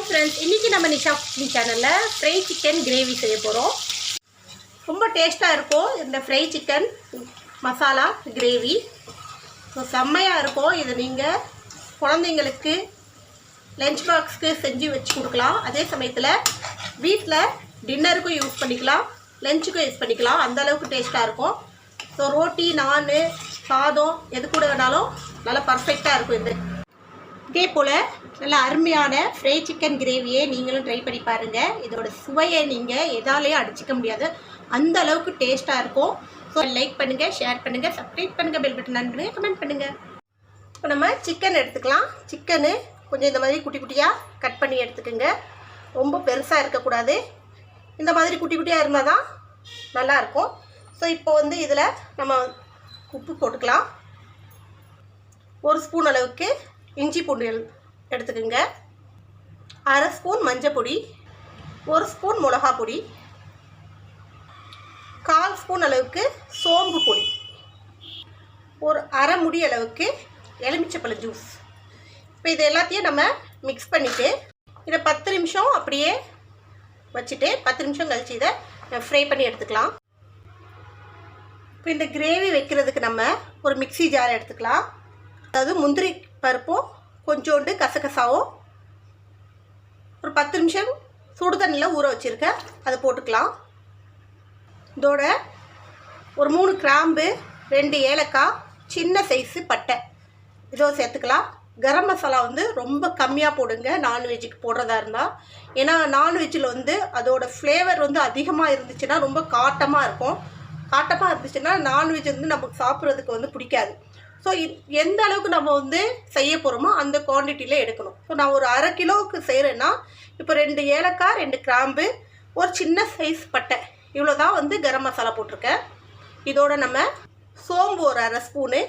Friends, இன்றைக்கி நம்ம Nisha cooking சேனலில் ஃப்ரை சிக்கன் கிரேவி செய்ய போகிறோம். ரொம்ப டேஸ்ட்டாக இருக்கும் இந்த fry chicken masala gravy. So செம்மையாக இருக்கும். இது நீங்கள் குழந்தைங்களுக்கு லஞ்ச் பாக்ஸ்க்கு செஞ்சு வச்சு கொடுக்கலாம். அதே சமயத்தில் வீட்டில் டின்னருக்கும் யூஸ் பண்ணிக்கலாம், லஞ்சுக்கும் யூஸ் பண்ணிக்கலாம். அந்தளவுக்கு டேஸ்ட்டாக இருக்கும். ஸோ ரோட்டி, நான், சாதம் எது கூட வேணாலும் நல்லா பர்ஃபெக்டாக இருக்கும். இதே போல் நல்ல அருமையான ஃப்ரை சிக்கன் கிரேவியை நீங்களும் ட்ரை பண்ணி பாருங்கள். இதோட சுவையை நீங்கள் எதாலேயும் அடிச்சிக்க முடியாது, அந்த அளவுக்கு டேஸ்ட்டாக இருக்கும். ஸோ லைக் பண்ணுங்கள், ஷேர் பண்ணுங்கள், சப்ஸ்கிரைப் பண்ணுங்கள், பெல் பட்டன் ஆன் பண்ணுங்கள், கமெண்ட் பண்ணுங்கள். இப்போ நம்ம சிக்கன் எடுத்துக்கலாம். சிக்கனு கொஞ்சம் இந்த மாதிரி குட்டி குட்டியாக கட் பண்ணி எடுத்துக்கோங்க. ரொம்ப பெருசாக இருக்கக்கூடாது. இந்த மாதிரி குட்டி குட்டியாக இருந்தால் தான் நல்லாயிருக்கும். ஸோ இப்போ இதில் நம்ம உப்பு போட்டுக்கலாம். 1 ஸ்பூன் அளவுக்கு இஞ்சி பூண்டு எடுத்துக்கோங்க. 1/2 ஸ்பூன் மஞ்சள் பொடி, 1 ஸ்பூன் மிளகா பொடி, 1/4 ஸ்பூன் அளவுக்கு சோம்பு பொடி, ஒரு அரை முடி அளவுக்கு எலுமிச்சப்பழ ஜூஸ். இப்போ இது எல்லாத்தையும் நம்ம மிக்ஸ் பண்ணிவிட்டு இதை 10 நிமிஷம் அப்படியே வச்சுட்டு 10 நிமிஷம் கழித்து இதை ஃப்ரை பண்ணி எடுத்துக்கலாம். இப்போ இந்த கிரேவி வைக்கிறதுக்கு நம்ம ஒரு மிக்ஸி ஜார் எடுத்துக்கலாம். அதாவது முந்திரி பருப்பும் கொஞ்சோண்டு கசகசாவும் ஒரு 10 நிமிஷம் சுடு தண்ணியில் ஊற வச்சுருக்கேன், அதை போட்டுக்கலாம். இதோட ஒரு 3 கிராம்பு, 2 ஏலக்காய், சின்ன சைஸு பட்டை இதோ சேர்த்துக்கலாம். கரம் மசாலா ரொம்ப கம்மியாக போடுங்க நான்வெஜ்ஜுக்கு போடுறதா இருந்தால். ஏன்னா நான்வெஜ்ஜில் அதோட ஃப்ளேவர் அதிகமாக இருந்துச்சுன்னா ரொம்ப காட்டமாக இருக்கும். காட்டமாக இருந்துச்சுன்னா நான்வெஜ் நமக்கு சாப்பிட்றதுக்கு பிடிக்காது. ஸோ எந்த அளவுக்கு நம்ம செய்ய போகிறோமோ அந்த குவான்டிட்டியில் எடுக்கணும். ஸோ நான் ஒரு 1/2 கிலோவுக்கு செய்கிறேன்னா இப்போ 2 ஏலக்காய், 2 கிராம்பு, ஒரு சின்ன சைஸ் பட்டை, இவ்வளோ தான் கரம் மசாலா போட்டிருக்கேன். இதோட நம்ம சோம்பு ஒரு 1/2 ஸ்பூனு,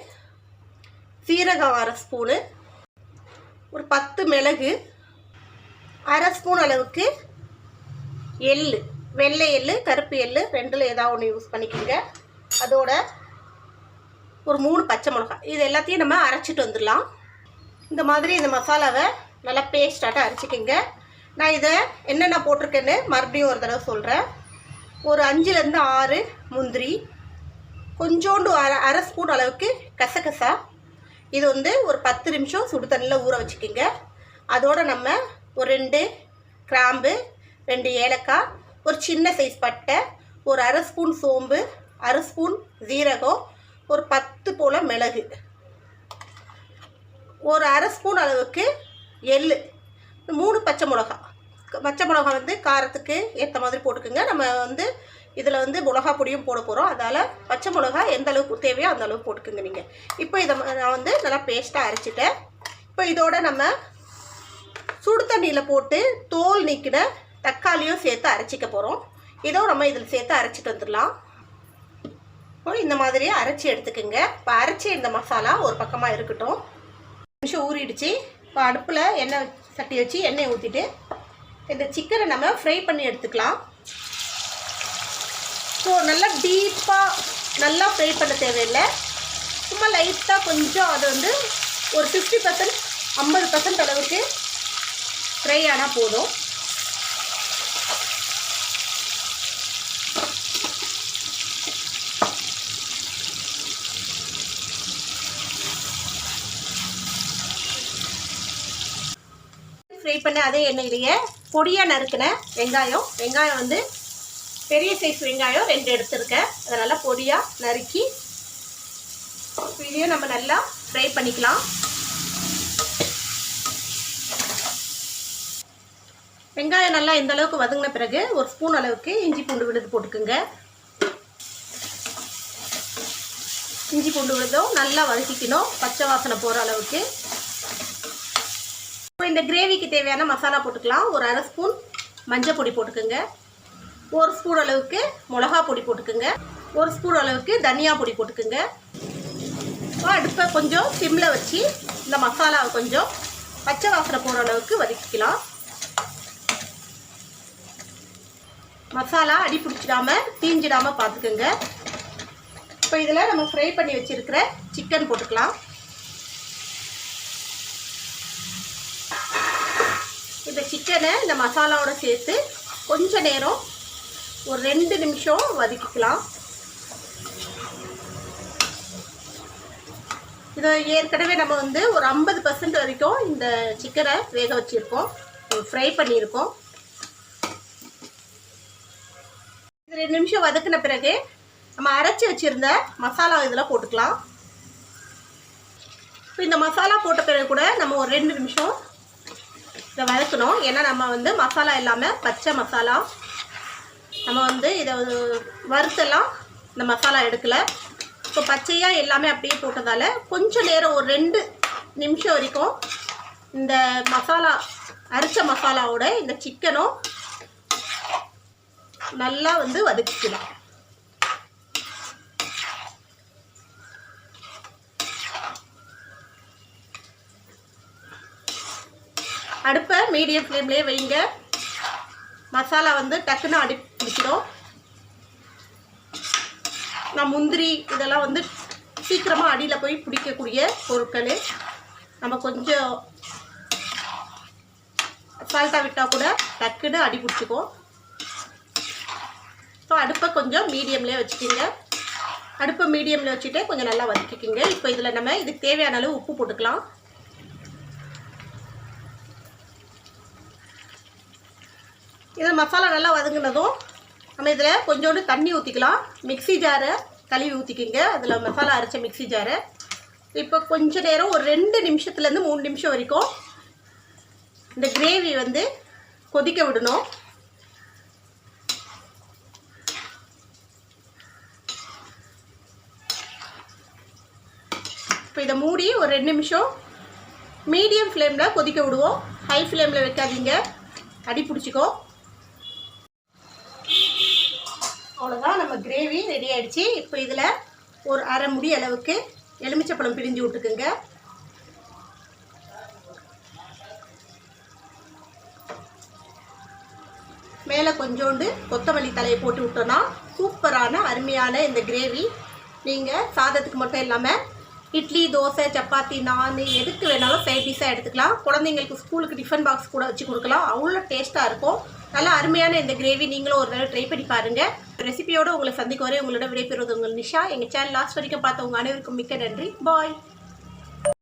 சீரகம் 1/2 ஸ்பூனு, ஒரு 10 மிளகு, 1/2 ஸ்பூன் அளவுக்கு எள்ளு, வெள்ளை எள்ளு, கருப்பு எள்ளு, ரெண்டில் ஏதாவது ஒன்று யூஸ் பண்ணிக்கோங்க. அதோட ஒரு 3 பச்சை மிளகாய். இது எல்லாத்தையும் நம்ம அரைச்சிட்டு வந்துடலாம். இந்த மாதிரி இந்த மசாலாவை நல்லா பேஸ்டாக அரைச்சிக்கோங்க. நான் இதை என்னென்ன போட்டிருக்கேன்னு மறுபடியும் ஒரு தடவை சொல்கிறேன். ஒரு 5லேருந்து 6 முந்திரி, கொஞ்சோண்டு அரை ஸ்பூன் அளவுக்கு கசகசா. இது ஒரு 10 நிமிஷம் சுடு தண்ணியில் ஊற வச்சுக்கோங்க. அதோடு நம்ம ஒரு 2 கிராம்பு, 2 ஏலக்காய், ஒரு சின்ன சைஸ் பட்டை, ஒரு 1/2 ஸ்பூன் சோம்பு, 1/2 ஸ்பூன் ஜீரகம், ஒரு 10 போல் மிளகு, ஒரு 1/2 ஸ்பூன் அளவுக்கு எள்ளு, 3 பச்சை மிளகா. பச்சை மிளகா காரத்துக்கு ஏற்ற மாதிரி போட்டுக்கோங்க. நம்ம இதில் மிளகா பொடியும் போட போகிறோம். அதால் பச்சை மிளகா எந்த அளவுக்கு தேவையோ அந்த அளவுக்கு போட்டுக்கோங்க நீங்கள். இப்போ இதை நான் நல்லா பேஸ்ட்டாக அரைச்சிட்டேன். இப்போ இதோட நம்ம சுடு தண்ணியில் போட்டு தோல் நீக்கின தக்காளியும் சேர்த்து அரைச்சிக்க போகிறோம். இதோ நம்ம இதில் சேர்த்து அரைச்சிட்டு வந்துடலாம். இந்த மாதிரி அரைச்சி எடுத்துக்கோங்க. இப்போ அரைச்சி இந்த மசாலா ஒரு பக்கமாக இருக்கட்டும். நிமிஷம் ஊறிடுச்சு. இப்போ அடுப்பில் எண்ணெய் சட்டி வச்சு எண்ணெய் ஊற்றிட்டு இந்த சிக்கனை நம்ம ஃப்ரை பண்ணி எடுத்துக்கலாம். ஸோ நல்லா டீப்பாக நல்லா ஃப்ரை பண்ண தேவையில்லை. சும்மா லைட்டாக கொஞ்சம் அது ஒரு 50%, 50% அளவுக்கு ஃப்ரை ஆனால் போதும். ஃப்ரை பண்ண அதே எண்ணெயிலேயே பொடியாக நறுக்கின வெங்காயம் பெரிய சைஸ் வெங்காயம் 2 எடுத்துருக்கேன். அதை நல்லா பொடியாக நறுக்கி இதையும் நம்ம நல்லா ஃப்ரை பண்ணிக்கலாம். வெங்காயம் நல்லா இந்த அளவுக்கு வதங்கின பிறகு 1 ஸ்பூன் அளவுக்கு இஞ்சி பூண்டு விழுது போட்டுக்குங்க. இஞ்சி பூண்டு விழுதும் நல்லா வதக்கிக்கணும், பச்சை வாசனை போகிற அளவுக்கு. இப்போ இந்த கிரேவிக்கு தேவையான மசாலா போட்டுக்கலாம். ஒரு 1/2 ஸ்பூன் மஞ்சள் பொடி போட்டுக்கோங்க, 1 ஸ்பூன் அளவுக்கு மிளகா பொடி போட்டுக்கோங்க, 1 ஸ்பூன் அளவுக்கு தனியா பொடி போட்டுக்கோங்க. அடுப்பை கொஞ்சம் சிம்மில் வச்சு இந்த மசாலாவை கொஞ்சம் பச்சை வாசனை போகிற அளவுக்கு வதக்கிக்கலாம். மசாலா அடி பிடிச்சிடாமல் தீஞ்சிடாமல் பார்த்துக்கோங்க. இப்போ இதில் நம்ம ஃப்ரை பண்ணி வச்சுருக்கிற சிக்கன் போட்டுக்கலாம். இந்த சிக்கனை இந்த மசாலாவோட சேர்த்து கொஞ்ச நேரம் ஒரு 2 நிமிஷம் வதக்கிக்கலாம். இதை ஏற்கனவே நம்ம வந்து ஒரு 50% வரைக்கும் இந்த சிக்கனை வேக வச்சுருக்கோம், ஃப்ரை பண்ணியிருக்கோம். இது 2 நிமிஷம் வதக்கின பிறகு நம்ம அரைச்சி வச்சுருந்த மசாலா இதில் போட்டுக்கலாம். இப்போ இந்த மசாலா போட்ட பிறகு கூட நம்ம ஒரு 2 நிமிஷம் இதை வதக்கணும். ஏன்னா நம்ம வந்து மசாலா இல்லாமல் பச்சை மசாலா, நம்ம வந்து இதை வறுத்தெல்லாம் இந்த மசாலா எடுக்கலை. இப்போ பச்சையாக எல்லாமே அப்படியே போட்டதால் கொஞ்சம் நேரம் ஒரு 2 நிமிஷம் வரைக்கும் இந்த மசாலா அரைச்ச மசாலாவோட இந்த சிக்கனும் நல்லா வந்து வதக்கிக்கலாம். அடுப்பை மீடியம் ஃப்ளேம்லேயே வைங்க. மசாலா வந்து டக்குன்னு அடி பிடிச்சிடும். நான் முந்திரி இதெல்லாம் வந்து சீக்கிரமாக அடியில் போய் பிடிக்கக்கூடிய பொருட்கள். நம்ம கொஞ்சம் சால்ட்டாக விட்டால் கூட டக்குன்னு அடி பிடிச்சிக்கும். ஸோ அடுப்பை கொஞ்சம் மீடியம்லேயே வச்சுக்கிங்க. அடுப்பை மீடியமில் வச்சுட்டு கொஞ்சம் நல்லா வதக்கிக்கிங்க. இப்போ இதில் நம்ம இதுக்கு தேவையான அளவு உப்பு போட்டுக்கலாம். இதில் மசாலா நல்லா வதங்கினதும் நம்ம இதில் கொஞ்சோண்டு தண்ணி ஊற்றிக்கலாம். மிக்ஸி ஜாரை கழுவி ஊற்றிக்கிங்க, அதில் மசாலா அரைச்ச மிக்ஸி ஜாரை. இப்போ கொஞ்ச நேரம் ஒரு 2 நிமிஷத்துலேருந்து 3 நிமிஷம் வரைக்கும் இந்த கிரேவி வந்து கொதிக்க விடணும். இப்போ இதை மூடி ஒரு 2 நிமிஷம் மீடியம் ஃப்ளேமில் கொதிக்க விடுவோம். ஹை ஃப்ளேமில் வைக்காதீங்க, அடி பிடிச்சிக்கோ. அவ்வளோதான், நம்ம கிரேவி ரெடி ஆகிடுச்சு. இப்போ இதில் ஒரு அரை முடி அளவுக்கு எலுமிச்சப்பழம் பிழிஞ்சு விட்டுக்குங்க. மேலே கொஞ்சோண்டு கொத்தமல்லி தலையை போட்டு விட்டோன்னா சூப்பரான அருமையான இந்த கிரேவி நீங்கள் சாதத்துக்கு மட்டும் இல்லாமல் இட்லி, தோசை, சப்பாத்தி, நான் எதுக்கு வேணாலும் சைட் டிஷ்ஷாக எடுத்துக்கலாம். குழந்தைங்களுக்கு ஸ்கூலுக்கு டிஃபன் பாக்ஸ் கூட வச்சு கொடுக்கலாம். அவ்வளோ டேஸ்ட்டாக இருக்கும். நல்லா அருமையான இந்த கிரேவி நீங்களும் ஒரு தடவை ட்ரை பண்ணி பாருங்கள். ரெசிபியோடு உங்களை சந்திக்க வரை உங்களோட விடைபெறுவது உங்கள் நிஷா. எங்கள் சேனல் லாஸ்ட் வரைக்கும் பார்த்தவங்க அனைவருக்கும் மிக்க நன்றி. பாய்.